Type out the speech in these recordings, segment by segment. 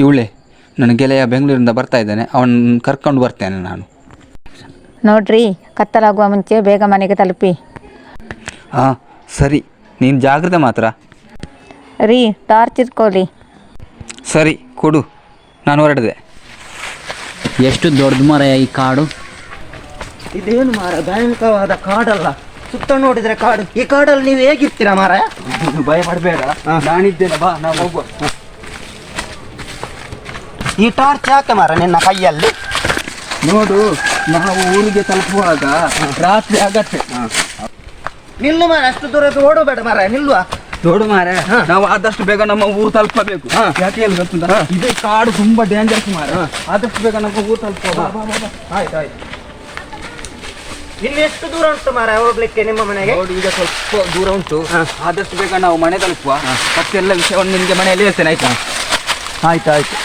ಇವಳೆ ನನ್ನ ಗೆಳೆಯ ಬೆಂಗಳೂರಿಂದ ಬರ್ತಾ ಇದ್ದಾನೆ, ಅವನು ಕರ್ಕೊಂಡು ಬರ್ತೇನೆ ನಾನು. ನೋಡ್ರಿ, ಕತ್ತಲಾಗುವ ಮುಂಚೆ ಬೇಗ ಮನೆಗೆ ತಲುಪಿ. ಹಾಂ ಸರಿ, ನೀನು ಜಾಗ್ರತೆ ಮಾತ್ರ. ರೀ, ಟಾರ್ಚ್ ಇಟ್ಕೊಳ್ಳಿ. ಸರಿ ಕೊಡು, ನಾನು ಹೊರಡಿದೆ. ಎಷ್ಟು ದೊಡ್ಡದು ಮರ ಈ ಕಾಡು. ಇದೇನು ಮಾರ, ಭಯಂಕರವಾದ ಕಾಡಲ್ಲ. ಸುತ್ತ ನೋಡಿದ್ರೆ ಕಾಡು. ಈ ಕಾಡಲ್ಲಿ ನೀವು ಹೇಗಿರ್ತೀರಾ ಮಾರ? ಭಯ ಪಡಬೇಡ, ನಾನಿದ್ದೇನೆ, ಬಾ ನಾವು ಹೋಗುವ. ಈ ಟಾರ್ಚ್ ಯಾಕೆ ಮಾರ ನಿನ್ನ ಕೈಯಲ್ಲಿ? ನೋಡು, ನಾವು ಊರಿಗೆ ತಲುಪುವಾಗ ರಾತ್ರಿ ಆಗತ್ತೆ. ನಿಲ್ಲು ಮಾರ, ಅಷ್ಟು ದೂರ ಓಡಬೇಡ ಮಾರ, ನಿಲ್ಲುವ. ನೋಡು ಮಾರೆ, ನಾವು ಆದಷ್ಟು ಬೇಗ ನಮ್ಮ ಊರು ತಲುಪಬೇಕು. ಯಾಕೆ ಹೇಳಿ ಗೊತ್ತುಂಟಾ, ಇದೇ ಕಾಡು ತುಂಬಾ ಡೇಂಜರ್ಸ್ ಮಾರ. ಆದಷ್ಟು ಬೇಗ ನಮ್ಮ ಊರು ತಲುಪ. ಆಯ್ತು ಆಯ್ತು. ಇನ್ನು ಎಷ್ಟು ದೂರ ಉಂಟು ಮಾರ ಹೋಗ್ಲಿಕ್ಕೆ ನಿಮ್ಮ ಮನೆಗೆ? ನೋಡಿ, ಈಗ ಸ್ವಲ್ಪ ದೂರ ಉಂಟು. ಆದಷ್ಟು ಬೇಗ ನಾವು ಮನೆ ತಲುಪುವ. ಮತ್ತೆಲ್ಲ ವಿಷಯವನ್ನು ನಿಮಗೆ ಮನೆಯಲ್ಲಿ ಹೇಳ್ತೇನೆ, ಆಯ್ತಾ? ಆಯ್ತು ಆಯ್ತು.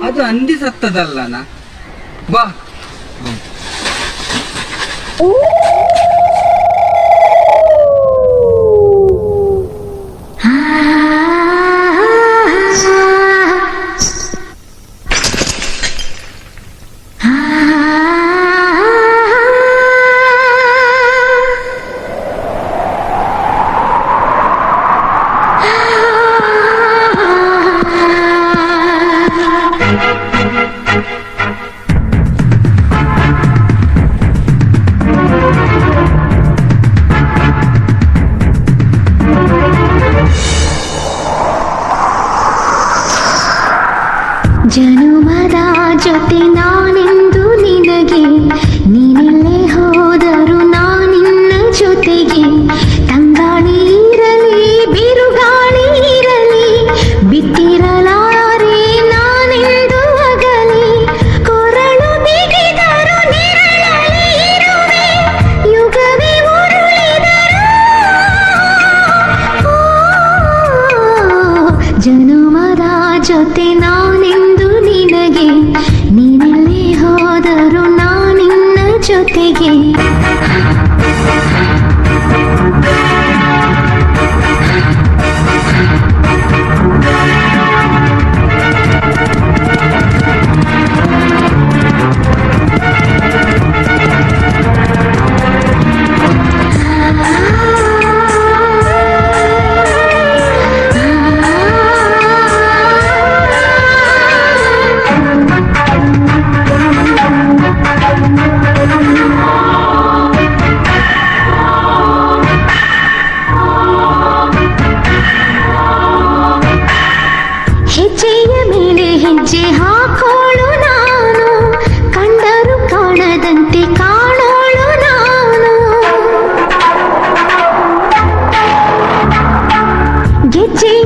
ಅದು ಹಂದಿ ಸತ್ತದಲ್ಲನ? ಬಾ. ಜನುಮದ ಜೊತೆ ನಾನೆಂದು ನಿನಗೆ, ನೀನೆಲ್ಲೇ ಹೋದರೂ ನಾನಿನ್ನ ಜೊತೆಗೆ. ತಂಗಾಳಿ ಇರಲಿ ಬಿರುಗಾಳಿ ಇರಲಿ, ಬಿಟ್ಟಿರಲಾರೆ ನಾನೆಂದು ಅಗಲಿ. ಕೊರಳು ಬಿಗಿದರು ನೆರಳಲ್ಲಿ ಇರುವೆ, ಯುಗವೇ ಉರುಳಿದರು. ಜನುಮದ ಜೊತೆ ನಾನೆಂದು ನಿನಗೆ, ನೀನೆಲ್ಲೇ ಹೋದರೂ ನಾನಿನ್ನ ಜೊತೆಗೆ. ಹೆಜ್ಜೆಯ ಮೇಲೆ ಹೆಜ್ಜೆ ಹಾಕೋಳು ನಾನು, ಕಂಡರು ಕಾಣದಂತೆ ಕಾಣೋಳು ನಾನು. ಗೆಜ್ಜೆಯ